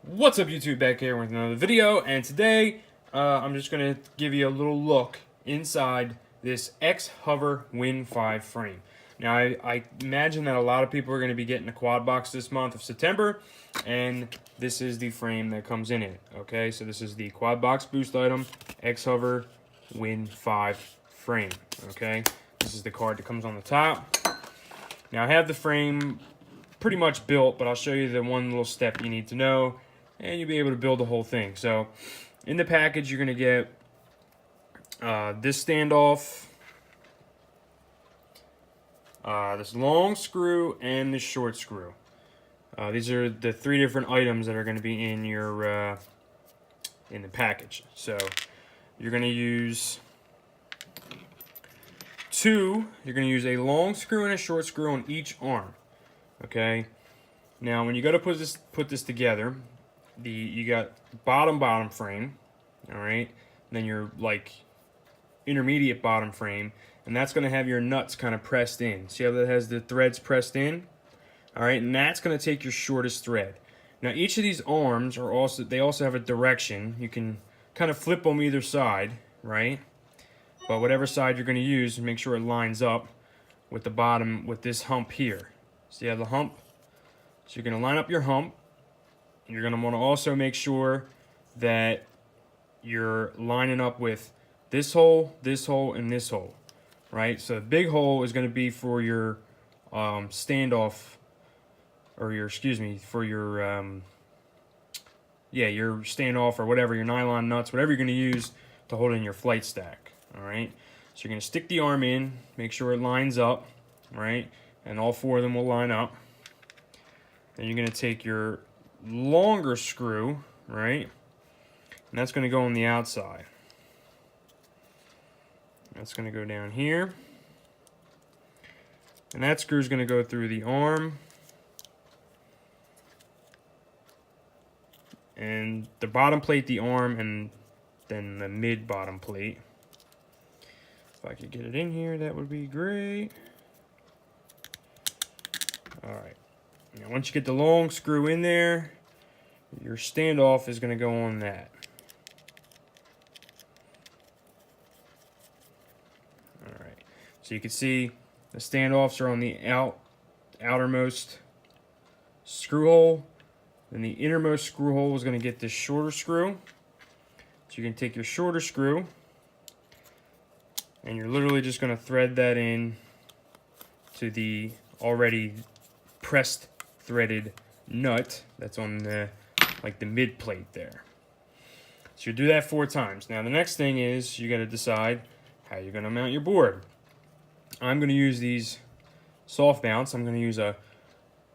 What's up, YouTube? Back here with another video, and today I'm just going to give you a little look inside this Xhover Win 5 frame. Now, I imagine that a lot of people are going to be getting a quad box this month of September, and this is the frame that comes in it. Okay, so this is the quad box boost item Xhover Win 5 frame. Okay, this is the card that comes on the top. Now, I have the frame pretty much built, but I'll show you the one little step you need to know, and you'll be able to build the whole thing. So in the package, you're going to get this standoff, this long screw, and this short screw. These are the three different items that are going to be in your in the package. So you're going to use you're going to use a long screw and a short screw on each arm. Okay. Now, when you go to put this together, you got bottom frame, all right, and then your like intermediate bottom frame, and that's going to have your nuts kind of pressed in. See how that has the threads pressed in? All right, and that's going to take your shortest thread. Now, each of these arms are also have a direction. You can kind of flip them either side, right? But whatever side you're going to use, make sure it lines up with the bottom, with this hump here. See how the hump? So you're going to line up your hump. You're going to want to also make sure that you're lining up with this hole, and this hole, right? So the big hole is going to be for your standoff, or your, for your, your standoff or whatever, your nylon nuts, whatever you're going to use to hold in your flight stack, all right? So you're going to stick the arm in, make sure it lines up, right? And all four of them will line up. Then you're going to take your longer screw, right? And that's going to go on the outside. That's going to go down here. And that screw is going to go through the arm. And the bottom plate, the arm, and then the mid-bottom plate. If I could get it in here, that would be great. All right. Now, once you get the long screw in there, your standoff is going to go on that. All right. So you can see the standoffs are on the outermost screw hole. Then the innermost screw hole is going to get this shorter screw. So you can take your shorter screw, and you're literally just going to thread that in to the already pressed threaded nut that's on the mid plate there. So you do that 4 times. Now the next thing is you got to decide how you're going to mount your board. I'm going to use these soft mounts. I'm going to use a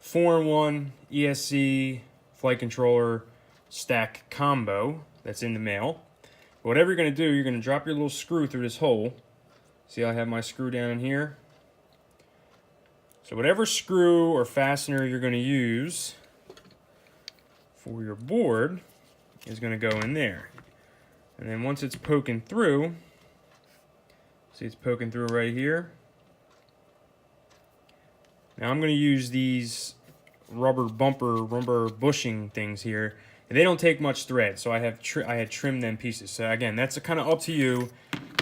4-in-1 ESC flight controller stack combo that's in the mail. But whatever you're going to do, you're going to drop your little screw through this hole. See, I have my screw down in here. So whatever screw or fastener you're going to use for your board is going to go in there. And then once it's poking through, see it's poking through right here. Now I'm going to use these rubber bushing things here. And they don't take much thread, so I had trimmed them pieces. So again, that's kind of up to you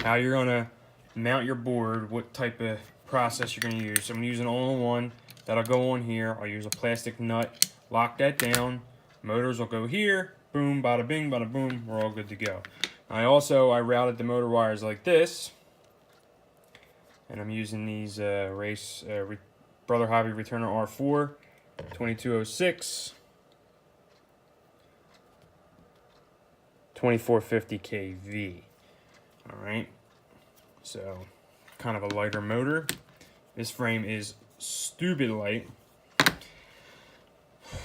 how you're going to mount your board, what type of process you're going to use. So I'm using all-in-one. That'll go on here. I'll use a plastic nut, lock that down. Motors will go here. Boom, bada bing, bada boom. We're all good to go. I routed the motor wires like this, and I'm using these Brother Hobby Returner R4 2206 2450 kV. All right. So kind of a lighter motor. This frame is stupid light.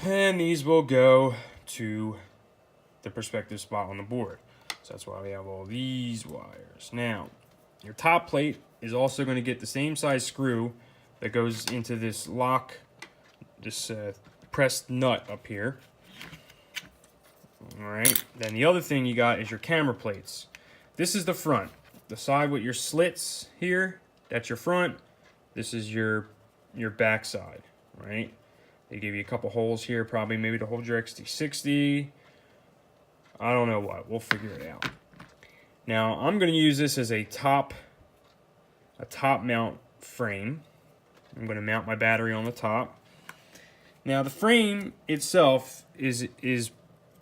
And these will go to the perspective spot on the board. So that's why we have all these wires. Now, your top plate is also going to get the same size screw that goes into this pressed nut up here. All right. Then the other thing you got is your camera plates. This is the front. The side with your slits here, that's your front. This is your back side, right? They give you a couple holes here, probably maybe to hold your XT60. I don't know what. We'll figure it out. Now I'm going to use this as a top mount frame. I'm going to mount my battery on the top. Now the frame itself is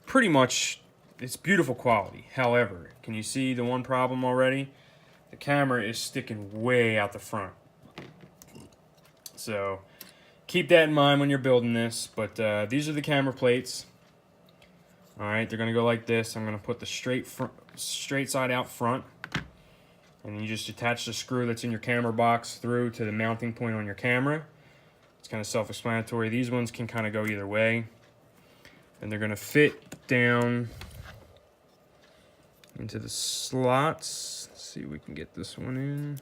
pretty much, it's beautiful quality. However, can you see the one problem already? The camera is sticking way out the front. So keep that in mind when you're building this. But these are the camera plates. All right, they're gonna go like this. I'm gonna put the straight side out front, and you just attach the screw that's in your camera box through to the mounting point on your camera. It's kind of self-explanatory. These ones can kind of go either way, and they're gonna fit down into the slots. Let's see if we can get this one in.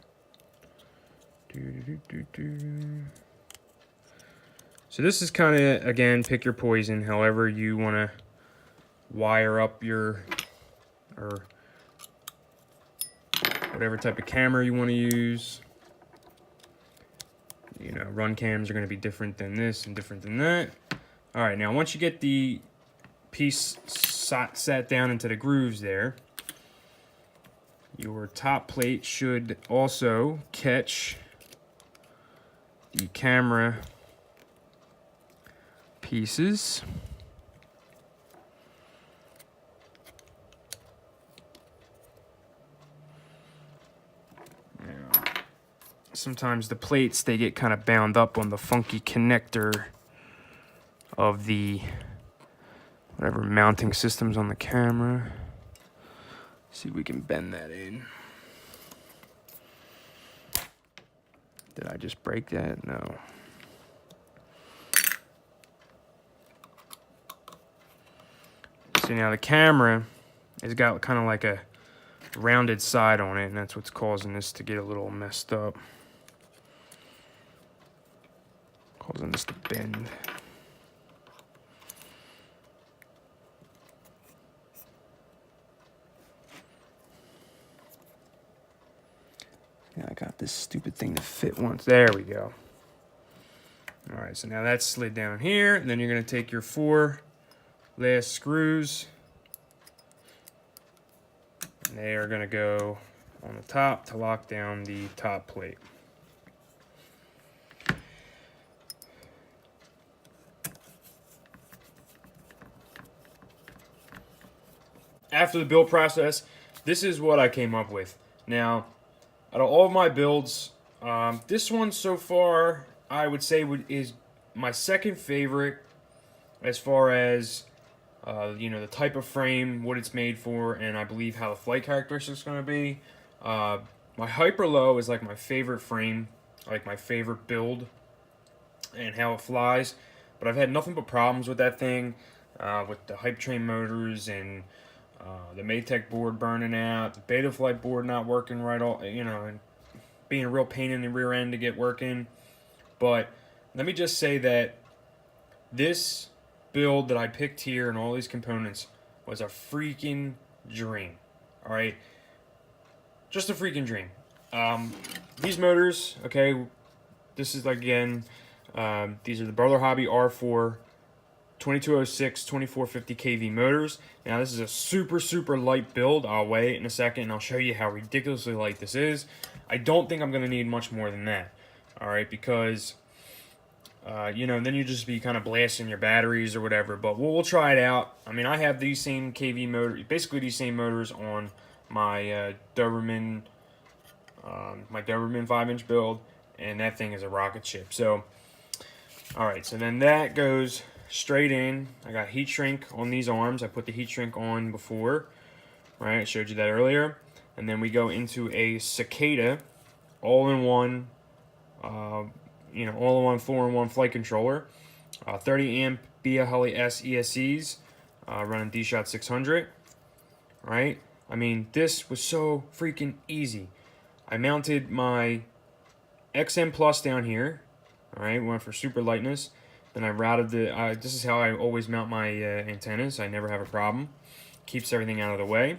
So this is kind of, again, pick your poison, however you want to wire up your, or whatever type of camera you want to use. You know, run cams are going to be different than this and different than that. All right, now once you get the piece sat down into the grooves there, your top plate should also catch the camera pieces. Now, sometimes the plates, they get kind of bound up on the funky connector of the whatever mounting systems on the camera. See if we can bend that in. Did I just break that? No. See, now the camera has got kind of like a rounded side on it, and that's what's causing this to get a little messed up. Causing this to bend. Yeah, I got this stupid thing to fit once. There we go. All right, so now that's slid down here, and then you're going to take your 4 last screws, and they are going to go on the top to lock down the top plate. After the build process, this is what I came up with. Now, out of all of my builds, this one so far, I would say is my second favorite as far as, you know, the type of frame, what it's made for, and I believe how the flight characteristics are going to be. My Hyper Low is like my favorite frame, like my favorite build, and how it flies. But I've had nothing but problems with that thing, with the Hype Train motors and the Maytech board burning out, the Betaflight board not working right, all, you know, and being a real pain in the rear end to get working. But let me just say that this build that I picked here and all these components was a freaking dream. All right, just a freaking dream. These motors, okay, this is, again, these are the Brother Hobby R4 2206 2450 kV motors. Now this is a super light build. I'll weigh it in a second and I'll show you how ridiculously light this is. I don't think I'm going to need much more than that. All right, because you know, then you just be kind of blasting your batteries or whatever. But we'll try it out. I mean, I have these same kV motors, basically these same motors on my Doberman 5-inch build, and that thing is a rocket ship. So, all right, so then that goes straight in. I got heat shrink on these arms. I put the heat shrink on before, right? I showed you that earlier. And then we go into a Cicada all-in-one, you know, all-in-one 4-in-1 flight controller. 30 amp Biahelli S ESCs, running D-Shot 600, right? I mean, this was so freaking easy. I mounted my XM Plus down here, all right? Went for super lightness. Then I routed the, this is how I always mount my antennas. I never have a problem. Keeps everything out of the way.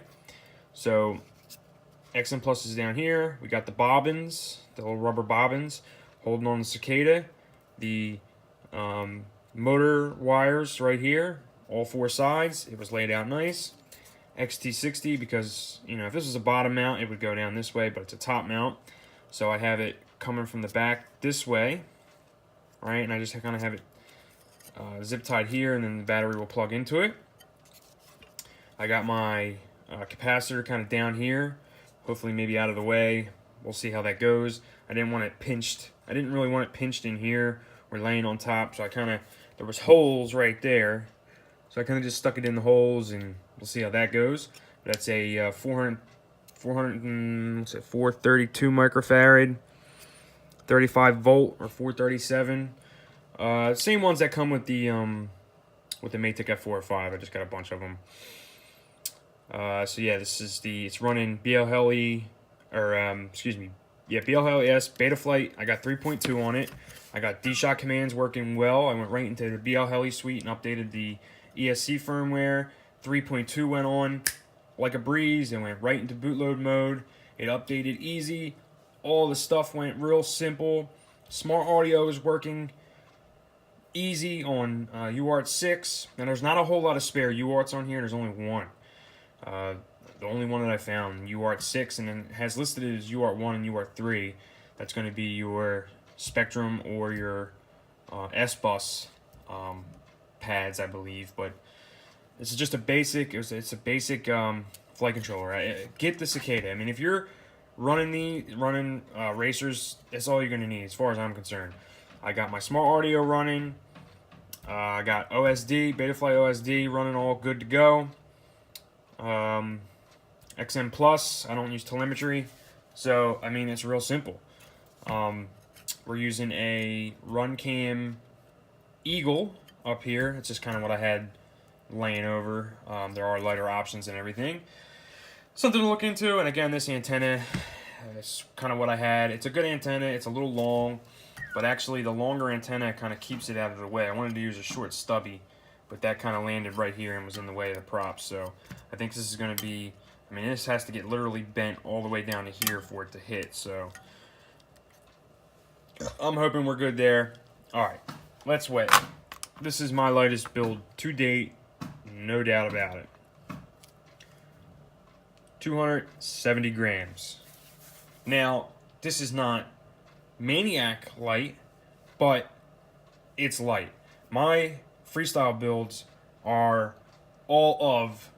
So XM Plus is down here. We got the bobbins, the little rubber bobbins, holding on the Cicada. The motor wires right here, all 4 sides. It was laid out nice. XT60, because, you know, if this was a bottom mount, it would go down this way, but it's a top mount. So I have it coming from the back this way, right? And I just kind of have it zip tied here, and then the battery will plug into it. I got my capacitor kind of down here, hopefully maybe out of the way. We'll see how that goes. I didn't want it pinched. I didn't really want it pinched in here or laying on top, so I kind of, there was holes right there. So I kind of just stuck it in the holes, and we'll see how that goes. That's a 432 microfarad, 35 volt or 437. Same ones that come with the Matic F405. I just got a bunch of them. So yeah, this is it's running BLHeli, or excuse me, yeah, BLHeli-S Betaflight. I got 3.2 on it. I got D-Shot commands working well. I went right into the BLHeli suite and updated the ESC firmware. 3.2 went on like a breeze and went right into bootload mode. It updated easy. All the stuff went real simple. Smart audio is working easy on UART 6. Now there's not a whole lot of spare UARTs on here. There's only one. The only one that I found, UART 6, and then has listed it as UART 1 and UART 3. That's going to be your Spectrum or your S-Bus pads, I believe. But this is just a basic. It's a basic flight controller. Get the Cicada. I mean, if you're running racers, that's all you're going to need, as far as I'm concerned. I got my smart audio running. I got OSD, Betaflight OSD running, all good to go. XM Plus, I don't use telemetry, so I mean, it's real simple. We're using a Runcam Eagle up here. It's just kind of what I had laying over. There are lighter options and everything. Something to look into. And again, this antenna is kind of what I had. It's a good antenna. It's a little long, but actually the longer antenna kind of keeps it out of the way. I wanted to use a short stubby, but that kind of landed right here and was in the way of the props. So I think this is going to be, I mean, this has to get literally bent all the way down to here for it to hit. So I'm hoping we're good there. All right, let's weigh it. This is my lightest build to date, no doubt about it. 270 grams. Now, this is not maniac light, but it's light. My freestyle builds are all of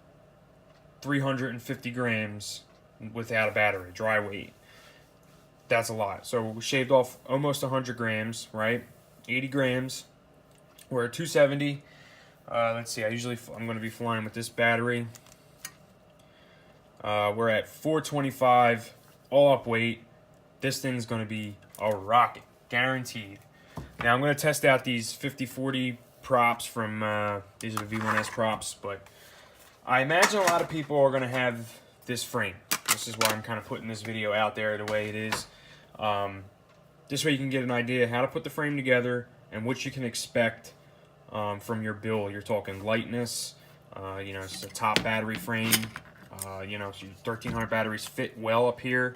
350 grams without a battery, dry weight. That's a lot. So we shaved off almost 100 grams, right? 80 grams. We're at 270. Let's see, I'm going to be flying with this battery. We're at 425, all up weight. This thing's going to be a rocket, guaranteed. Now I'm going to test out these 50-40 props from, these are the V1S props, but I imagine a lot of people are going to have this frame. This is why I'm kind of putting this video out there the way it is. This way you can get an idea how to put the frame together and what you can expect from your build. You're talking lightness, you know, it's a top battery frame. You know, so your 1300 batteries fit well up here.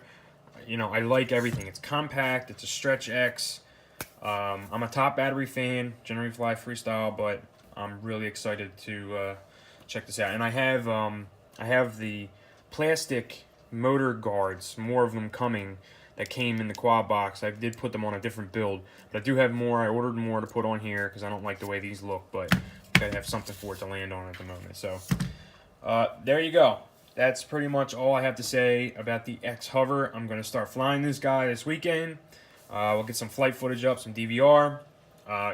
You know, I like everything. It's compact. It's a Stretch X. I'm a top battery fan, generally fly freestyle, but I'm really excited to check this out. And I have the plastic motor guards, more of them coming, that came in the quad box. I did put them on a different build, but I do have more. I ordered more to put on here because I don't like the way these look, but I gotta have something for it to land on at the moment. So there you go. That's pretty much all I have to say about the Xhover. I'm going to start flying this guy this weekend. We'll get some flight footage up, some DVR.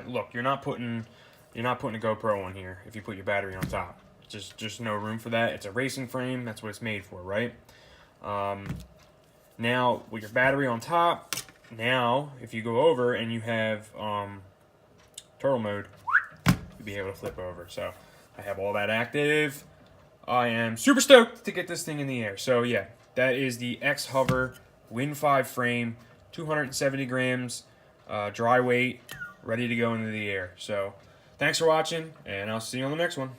Look, you're not putting a GoPro on here if you put your battery on top. Just no room for that. It's a racing frame. That's what it's made for, right? Now, with your battery on top, now, if you go over and you have turtle mode, you'll be able to flip over. So, I have all that active. I am super stoked to get this thing in the air. So yeah, that is the Xhover Win 5 frame, 270 grams, dry weight, ready to go into the air. So thanks for watching, and I'll see you on the next one.